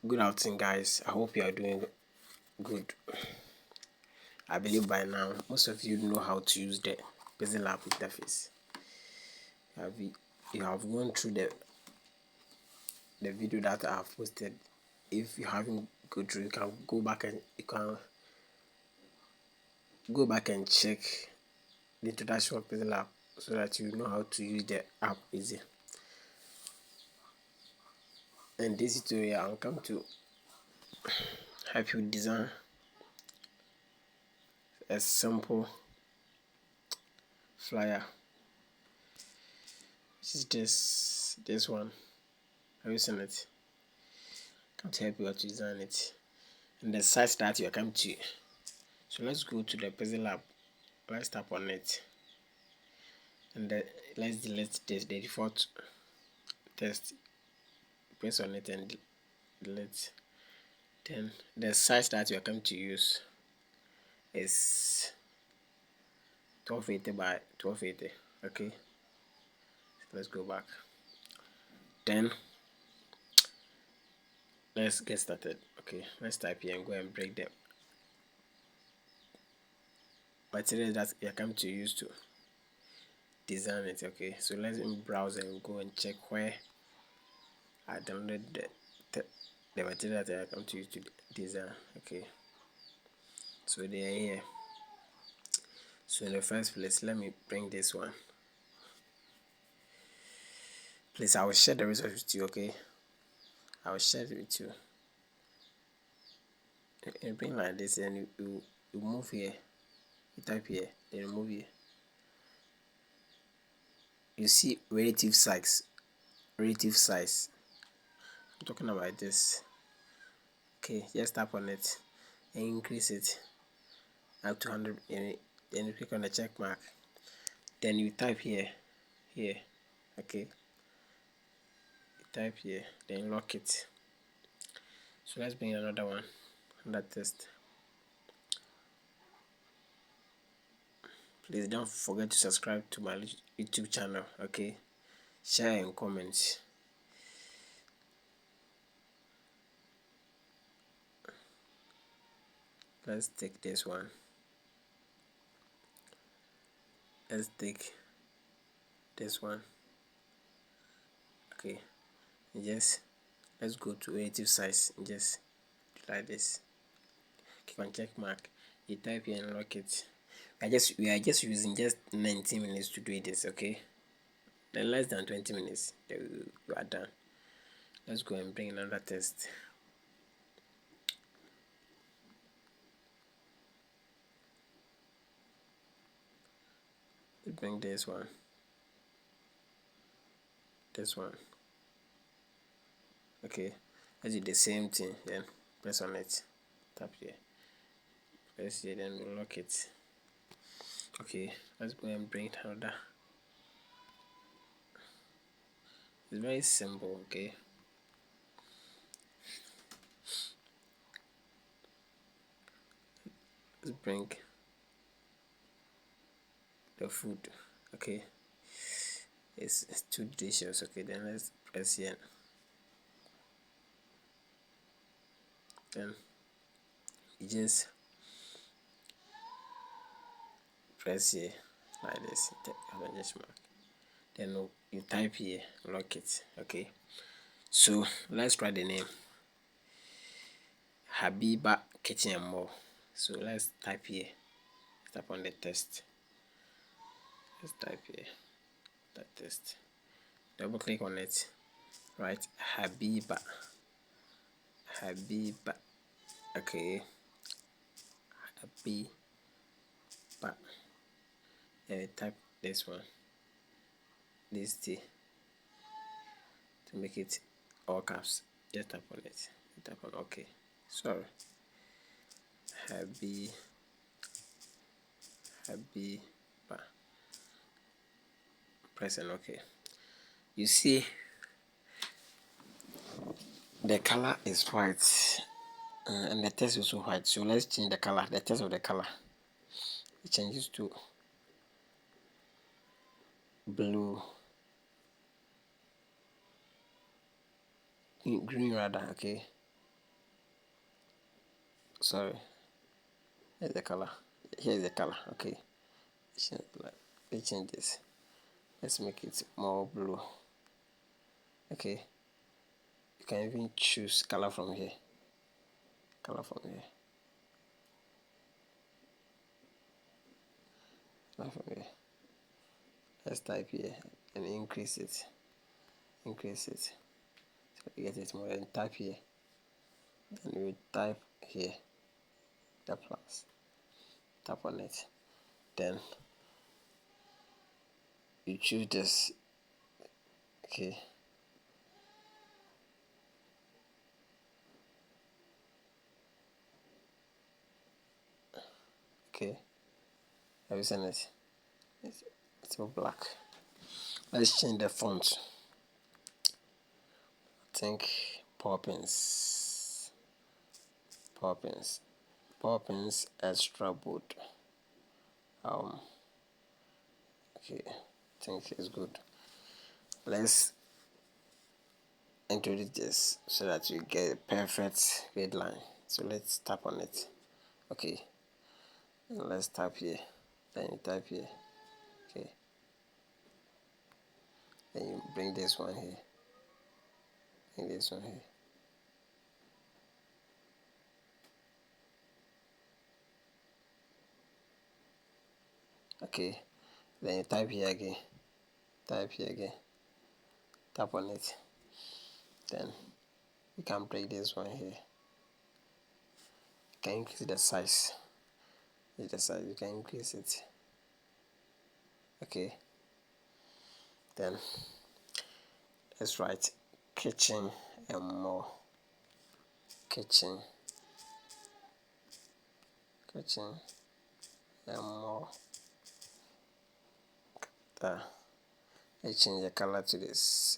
Good afternoon, guys. I hope you are doing good. I believe by now most of you know how to use the Pixelab interface. Have you have gone through the video that I have posted. If you haven't go through, you can go back and check the introduction of Pixelab so that you know how to use the app easy. In this tutorial, I'll come to help you design a simple flyer. This is this one. Have you seen it? Come to help you how to design it. And the size that you are coming to. So let's go to the Pixelab. Let's tap on it. And let's delete this, the default text. Press on it and delete. Then the size that you are going to use is 1280 by 1280. Okay. So let's go back. Then let's get started. Okay, let's type here and go and break the material that you're coming to use to design it. Okay, so let's browse and go and check where I downloaded the material that I come to use to design. Okay, so they are here. So in the first place, let me bring this one. Please, I will share the results with you. Okay, I will share it with you. You bring like this and you move here. You type here, then you move here. You see relative size. I'm talking about this. Okay, just tap on it and increase it up to 100. Then you click on the check mark. Then you type here. Okay, you type here, then lock it. So let's bring another one, another test. Please don't forget to subscribe to my YouTube channel. Okay, share and comment. Let's take this one. Let's take this one. Okay, just let's go to relative size and just like this. Click on check mark. You type here and lock it. We are just using just 19 minutes to do this. Okay, then less than 20 minutes you are done. Let's go and bring another test. Let's bring this one. Okay, let's do the same thing. Then press on it, tap here, press here, then we'll lock it. Okay, let's go and bring it another. It's very simple. Okay, let's bring the food. Okay, it's too delicious. Okay, then let's press here, then you just press here like this, then you type here, lock it. Okay, so let's try the name Habiba Kitchen and More. So let's type here, tap on the test. Let's type here that test, double click on it, right? Habiba. Okay, Habiba. Type this one, this T, to make it all caps. Just tap on it, tap on OK. Sorry, Habiba. Press on OK. You see the color is white and the text is also white. So let's change the color, the text of the color. It changes to blue, green rather. Okay, sorry, here's the color, here's the color. Okay, let's change this, let's make it more blue. Okay, you can even choose color from here, color from here, color from here. Let's type here and increase it, so you get it more. And type here, then we type here the plus, tap on it, then you choose this. Okay, okay, have you seen it? It's all black. Let's change the font. I think Poppins extra bold. Okay, I think it's good. Let's introduce this so that you get a perfect red line. So let's tap on it. Okay, let's tap here, then you type here. Okay, then you bring this one here, bring this one here. Okay, then you type here again, tap on it, then you can break this one here. You can increase the size, you can increase it. Okay, then let's write kitchen and more, kitchen and more. Let's change the color to this,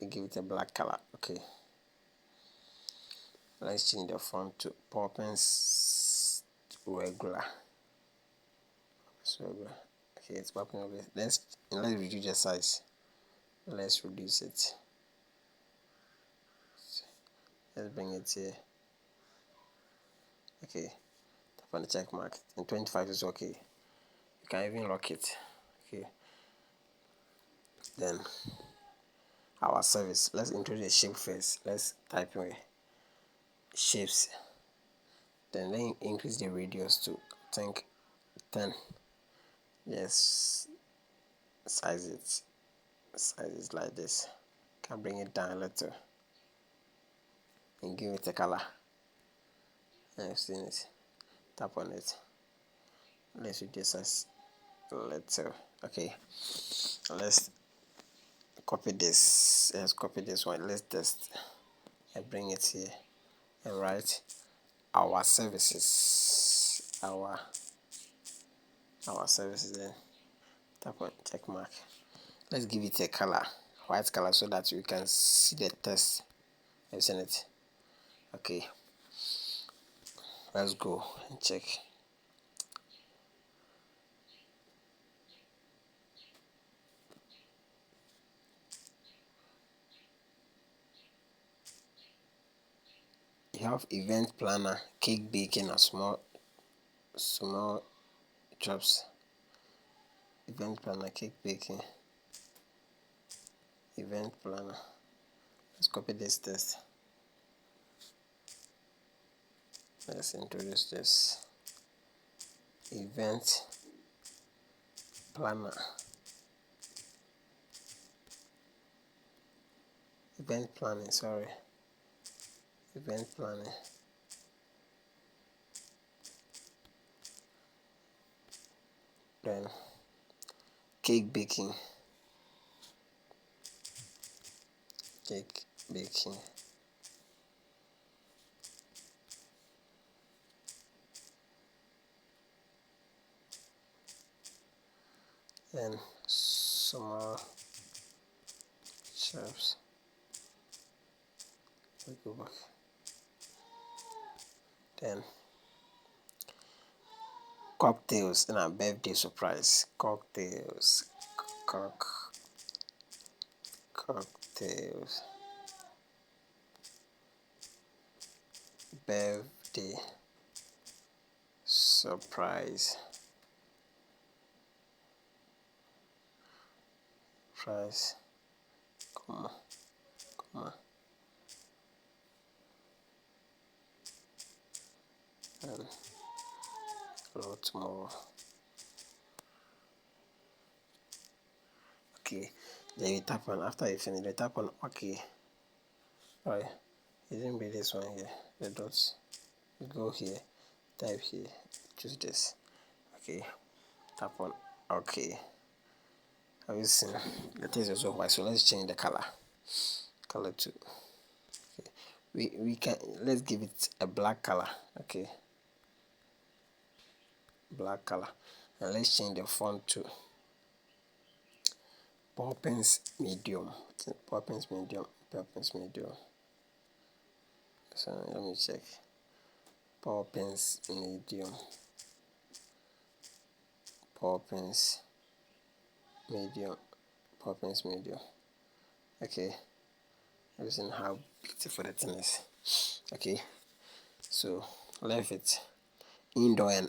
give it a black color. Okay, let's change the font to Poppins regular. Okay, it's popping over. Let's reduce the size. Let's reduce it. Let's bring it here. Okay, tap on the check mark. And 25 is okay. You can even lock it. Okay. Then our service. Let's introduce a shape first. Let's type in shapes. Then increase the radius to I think 10. Yes, size it like this. Can bring it down a little and give it a color. I've seen it. Tap on it. Let's reduce size a little. Okay, let's copy this. Let's copy this one. Let's test and bring it here and write our services. Our services. Then tap on check mark. Let's give it a color, white color, so that you can see the text. Have you seen it? Okay, let's go and check. You have event planner, cake baking, and small jobs. Event planner, cake baking, event planner. Let's copy this text. Let's introduce this event planner. Event planning, sorry. Event planning. Then cake baking. Cake baking. Then small shops. We go back. Then cocktails and a birthday surprise. Cocktails. Cocktails. birthday surprise price, comma, and hello tomorrow. Okay, then you tap on, after you finish, you tap on okay. Alright, it didn't be this one here, the dots. You go here, type here, choose this. Okay, tap on okay. Have you seen the things are so white? So let's change the color to okay. We can, let's give it a black color. Okay, black color, and let's change the font to Poppins medium. Poppins medium. So let me check. Poppins medium. Poppins medium. Okay, listen how beautiful the thing is. Okay, so left it indoor and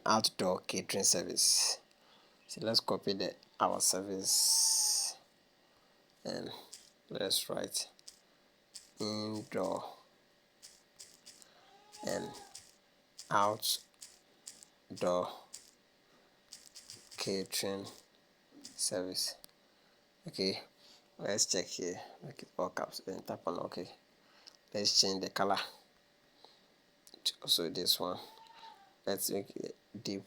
outdoor catering service. So let's copy our service and let's write indoor and outdoor catering service. Okay, let's check here, make it all caps, then tap on okay. Let's change the color to also this one. Let's make it deep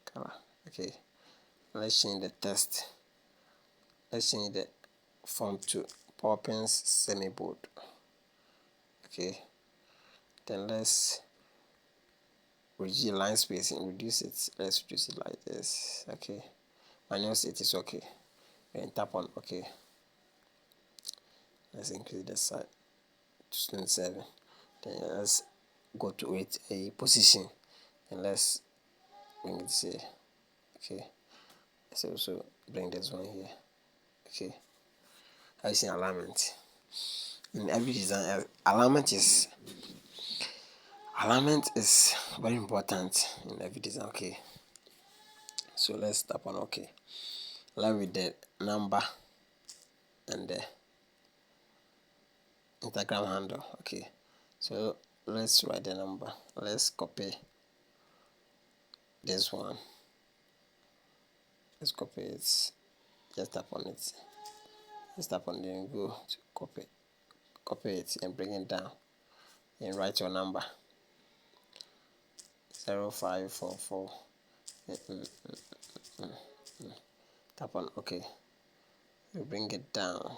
color. Okay, let's change the text. Let's change the font to Poppins semi-bold. Okay, then let's reduce line spacing, reduce it. Let's reduce it like this. Okay, minus it is okay. Then tap on okay. Let's increase the size to 27. Then let's go to it a position, and let's bring it here. Okay, let's also bring this one here. Okay, I see alignment. In every design, alignment is very important in every design. Okay, so let's tap on okay. Along with the number and the Instagram handle. Okay, so let's write the number. Let's copy this one. Let's copy it. Just tap on it. Just tap on it and go to copy it and bring it down and write your number 0544. Tap on okay. You bring it down.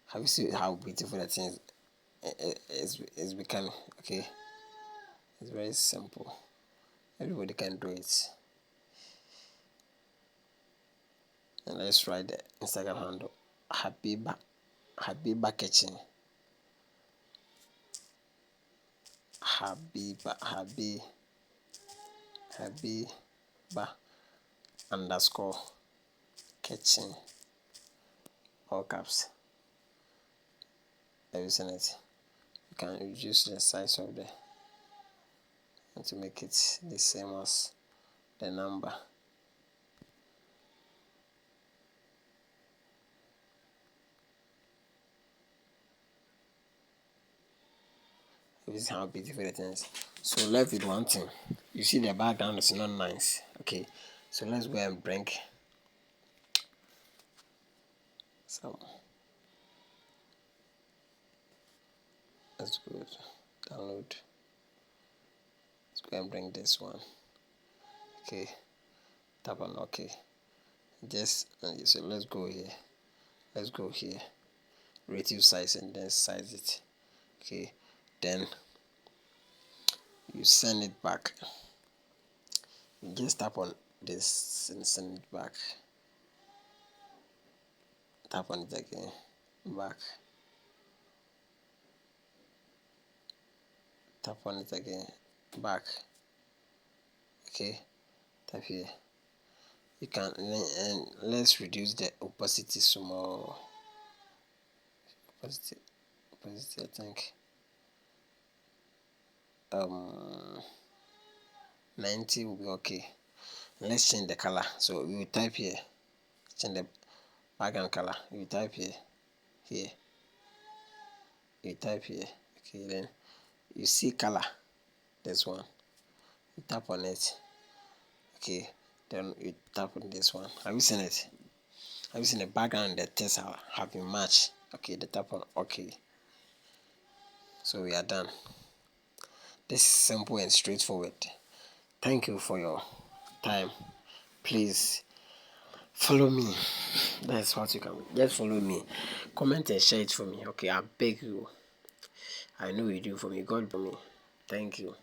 Have you seen how beautiful that thing is becoming? Okay, it's very simple. Everybody can do it. And let's write the Instagram handle Habiba Kitchen. Habiba underscore kitchen, all caps. Have you seen it? You can reduce the size of the and to make it the same as the number. This is how beautiful it is. So left with one thing. You see the background is not nice. Okay, so let's go and bring some. That's good. Download. Let's go and bring this one. Okay, tap on okay. Just so let's go here. Relative size and then size it. Okay, then you send it back. You just tap on this and send it back. Tap on it again, back. Tap on it again, back. Okay, tap here. You can, and let's reduce the opacity small. opacity, opacity, I think 90 will be okay. Let's change the color. So we will type here, change the background color. You type here, you type here. Okay, then you see color. This one. You tap on it. Okay, then you tap on this one. Have you seen it? Have you seen the background and the text have been matched? Okay, the tap on OK. So we are done. This is simple and straightforward. Thank you for your time. Please follow me. That's what you can do. Just follow me. Comment and share it for me. Okay, I beg you. I know you do for me. God for me. Thank you.